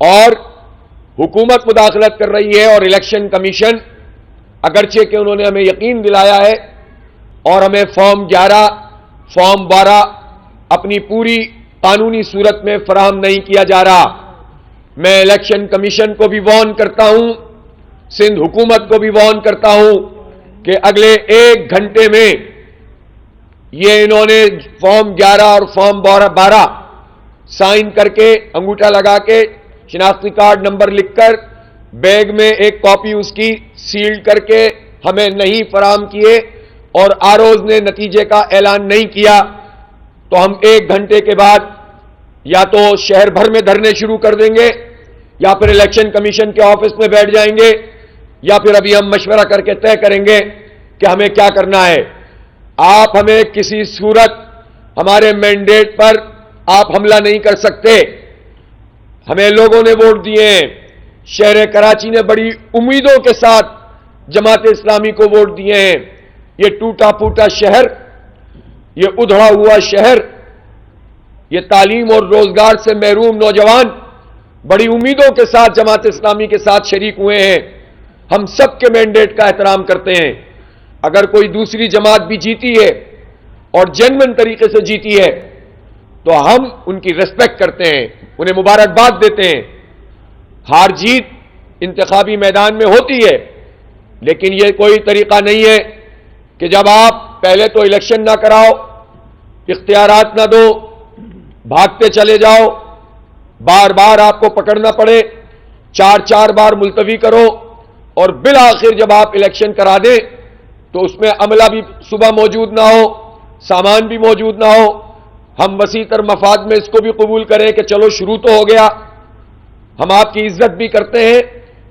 اور حکومت مداخلت کر رہی ہے اور الیکشن کمیشن اگرچہ کہ انہوں نے ہمیں یقین دلایا ہے اور ہمیں فارم 11 فارم 12 اپنی پوری قانونی صورت میں فراہم نہیں کیا جا رہا. میں الیکشن کمیشن کو بھی وارن کرتا ہوں, سندھ حکومت کو بھی وارن کرتا ہوں کہ اگلے 1 گھنٹے میں یہ انہوں نے فارم 11 اور فارم 12 سائن کر کے انگوٹھا لگا کے شناختی کارڈ نمبر لکھ کر بیگ میں ایک کاپی اس کی سیلڈ کر کے ہمیں نہیں فراہم کیے اور آروز نے نتیجے کا اعلان نہیں کیا, تو ہم 1 گھنٹے کے بعد یا تو شہر بھر میں دھرنے شروع کر دیں گے یا پھر الیکشن کمیشن کے آفس میں بیٹھ جائیں گے یا پھر ابھی ہم مشورہ کر کے طے کریں گے کہ ہمیں کیا کرنا ہے. آپ ہمیں کسی صورت ہمارے مینڈیٹ پر آپ حملہ نہیں کر سکتے. ہمیں لوگوں نے ووٹ دیے ہیں, شہر کراچی نے بڑی امیدوں کے ساتھ جماعت اسلامی کو ووٹ دیے ہیں. یہ ٹوٹا پھوٹا شہر, یہ ادھڑا ہوا شہر, یہ تعلیم اور روزگار سے محروم نوجوان بڑی امیدوں کے ساتھ جماعت اسلامی کے ساتھ شریک ہوئے ہیں. ہم سب کے مینڈیٹ کا احترام کرتے ہیں. اگر کوئی دوسری جماعت بھی جیتی ہے اور جینوئن طریقے سے جیتی ہے تو ہم ان کی ریسپیکٹ کرتے ہیں, انہیں مبارکباد دیتے ہیں. ہار جیت انتخابی میدان میں ہوتی ہے, لیکن یہ کوئی طریقہ نہیں ہے کہ جب آپ پہلے تو الیکشن نہ کراؤ, اختیارات نہ دو, بھاگتے چلے جاؤ, بار بار آپ کو پکڑنا پڑے, 4 بار ملتوی کرو اور بالآخر جب آپ الیکشن کرا دیں تو اس میں عملہ بھی صبح موجود نہ ہو, سامان بھی موجود نہ ہو. ہم وسیع تر مفاد میں اس کو بھی قبول کریں کہ چلو شروع تو ہو گیا. ہم آپ کی عزت بھی کرتے ہیں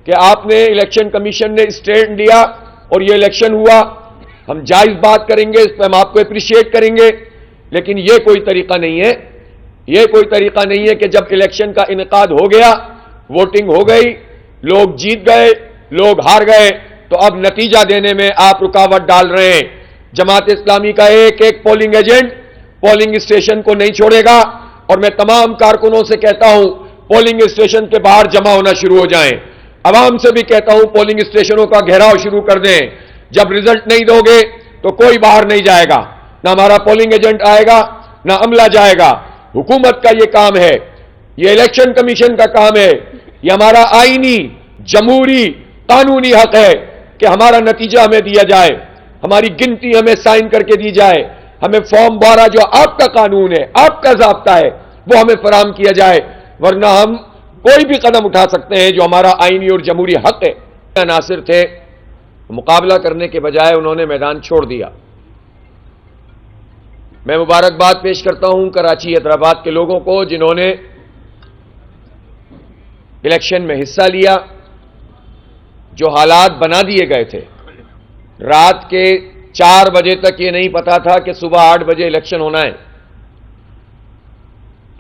کہ آپ نے الیکشن کمیشن نے اسٹینڈ لیا اور یہ الیکشن ہوا. ہم جائز بات کریں گے, اس پہ ہم آپ کو اپریشیٹ کریں گے, لیکن یہ کوئی طریقہ نہیں ہے. یہ کوئی طریقہ نہیں ہے کہ جب الیکشن کا انعقاد ہو گیا, ووٹنگ ہو گئی, لوگ جیت گئے, لوگ ہار گئے, تو اب نتیجہ دینے میں آپ رکاوٹ ڈال رہے ہیں. جماعت اسلامی کا ایک پولنگ ایجنٹ پولنگ اسٹیشن کو نہیں چھوڑے گا, اور میں تمام کارکنوں سے کہتا ہوں پولنگ اسٹیشن کے باہر جمع ہونا شروع ہو جائیں. عوام سے بھی کہتا ہوں پولنگ اسٹیشنوں کا گھیراؤ شروع کر دیں. جب رزلٹ نہیں دو گے تو کوئی باہر نہیں جائے گا, نہ ہمارا پولنگ ایجنٹ آئے گا نہ عملہ جائے گا. حکومت کا یہ کام ہے, یہ الیکشن کمیشن کا کام ہے, یہ ہمارا آئینی جمہوری قانونی حق ہے کہ ہمارا نتیجہ ہمیں دیا جائے, ہماری گنتی ہمیں سائن کر کے دی جائے, ہمیں فارم 12 جو آپ کا قانون ہے, آپ کا ضابطہ ہے, وہ ہمیں فراہم کیا جائے, ورنہ ہم کوئی بھی قدم اٹھا سکتے ہیں جو ہمارا آئینی اور جمہوری حق ہے. عناصر تھے, مقابلہ کرنے کے بجائے انہوں نے میدان چھوڑ دیا. میں مبارکباد پیش کرتا ہوں کراچی حیدرآباد کے لوگوں کو جنہوں نے الیکشن میں حصہ لیا. جو حالات بنا دیے گئے تھے, رات کے 4 بجے تک یہ نہیں پتا تھا کہ صبح 8 بجے الیکشن ہونا ہے,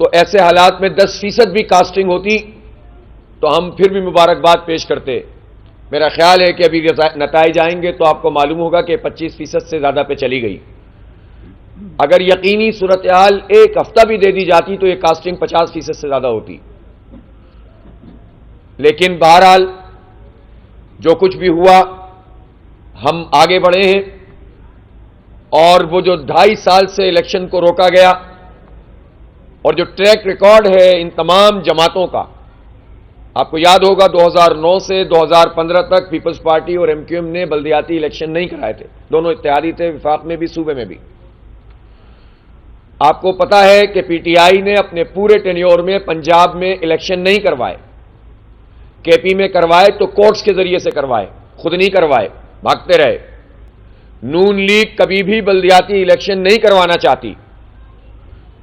تو ایسے حالات میں 10% بھی کاسٹنگ ہوتی تو ہم پھر بھی مبارکباد پیش کرتے. میرا خیال ہے کہ ابھی نتائج آئیں گے تو آپ کو معلوم ہوگا کہ 25% سے زیادہ پہ چلی گئی. اگر یقینی صورتحال 1 ہفتہ بھی دے دی جاتی تو یہ کاسٹنگ 50% سے زیادہ ہوتی. لیکن بہرحال جو کچھ بھی ہوا, ہم آگے بڑھے ہیں, اور وہ جو 2.5 سال سے الیکشن کو روکا گیا اور جو ٹریک ریکارڈ ہے ان تمام جماعتوں کا, آپ کو یاد ہوگا 2009 سے 2015 تک پیپلز پارٹی اور ایم کیو ایم نے بلدیاتی الیکشن نہیں کرائے تھے. دونوں اتحادی تھے, وفاق میں بھی صوبے میں بھی. آپ کو پتا ہے کہ پی ٹی آئی نے اپنے پورے ٹینیور میں پنجاب میں الیکشن نہیں کروائے, کے پی میں کروائے تو کورٹس کے ذریعے سے کروائے, خود نہیں کروائے, بھاگتے رہے. نون لیگ کبھی بھی بلدیاتی الیکشن نہیں کروانا چاہتی,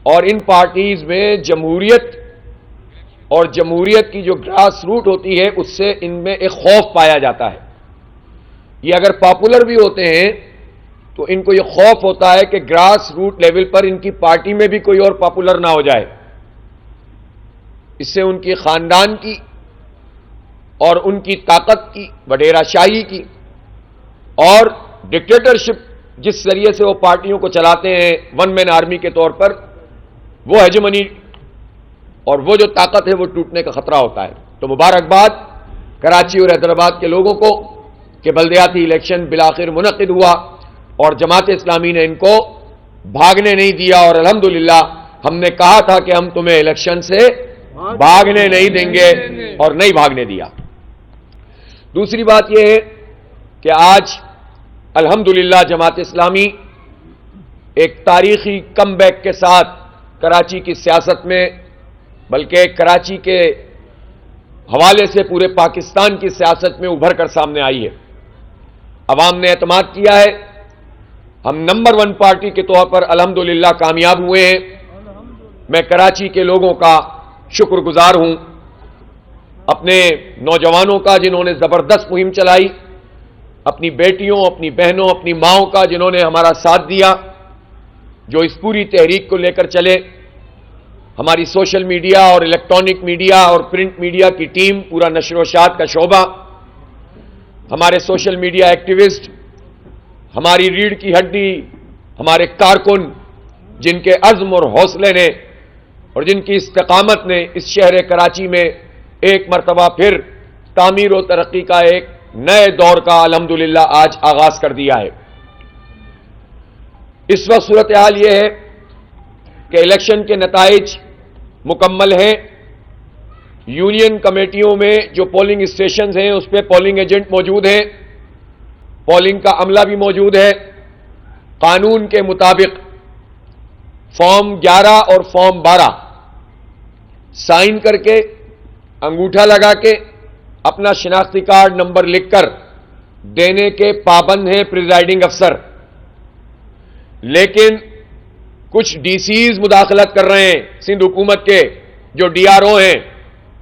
اور ان پارٹیز میں جمہوریت اور جمہوریت کی جو گراس روٹ ہوتی ہے اس سے ان میں ایک خوف پایا جاتا ہے. یہ اگر پاپولر بھی ہوتے ہیں تو ان کو یہ خوف ہوتا ہے کہ گراس روٹ لیول پر ان کی پارٹی میں بھی کوئی اور پاپولر نہ ہو جائے. اس سے ان کی خاندان کی اور ان کی طاقت کی, وڈیرا شاہی کی اور ڈکٹیٹرشپ جس ذریعے سے وہ پارٹیوں کو چلاتے ہیں 1 مین آرمی کے طور پر, وہ ہیجمنی اور وہ جو طاقت ہے وہ ٹوٹنے کا خطرہ ہوتا ہے. تو مبارکباد کراچی اور حیدرآباد کے لوگوں کو کہ بلدیاتی الیکشن بالآخر منعقد ہوا اور جماعت اسلامی نے ان کو بھاگنے نہیں دیا، اور الحمدللہ ہم نے کہا تھا کہ ہم تمہیں الیکشن سے بھاگنے نہیں دیں گے اور نہیں بھاگنے دیا. دوسری بات یہ ہے کہ آج الحمدللہ جماعت اسلامی ایک تاریخی کم بیک کے ساتھ کراچی کی سیاست میں، بلکہ کراچی کے حوالے سے پورے پاکستان کی سیاست میں ابھر کر سامنے آئی ہے. عوام نے اعتماد کیا ہے. ہم نمبر 1 پارٹی کے طور پر الحمدللہ کامیاب ہوئے ہیں. میں کراچی کے لوگوں کا شکر گزار ہوں، اپنے نوجوانوں کا جنہوں نے زبردست مہم چلائی، اپنی بیٹیوں، اپنی بہنوں، اپنی ماؤں کا جنہوں نے ہمارا ساتھ دیا، جو اس پوری تحریک کو لے کر چلے. ہماری سوشل میڈیا اور الیکٹرانک میڈیا اور پرنٹ میڈیا کی ٹیم، پورا نشر و اشاعت کا شعبہ، ہمارے سوشل میڈیا ایکٹیوسٹ، ہماری ریڑھ کی ہڈی، ہمارے کارکن، جن کے عزم اور حوصلے نے اور جن کی استقامت نے اس شہر کراچی میں ایک مرتبہ پھر تعمیر و ترقی کا ایک نئے دور کا الحمدللہ آج آغاز کر دیا ہے. اس وقت صورتحال یہ ہے کہ الیکشن کے نتائج مکمل ہیں. یونین کمیٹیوں میں جو پولنگ اسٹیشنز ہیں اس پہ پولنگ ایجنٹ موجود ہیں، پولنگ کا عملہ بھی موجود ہے. قانون کے مطابق فارم 11 اور فارم 12 سائن کر کے، انگوٹھا لگا کے، اپنا شناختی کارڈ نمبر لکھ کر دینے کے پابند ہیں پریزائڈنگ افسر. لیکن کچھ ڈی سیز مداخلت کر رہے ہیں سندھ حکومت کے، جو ڈی آر او ہیں،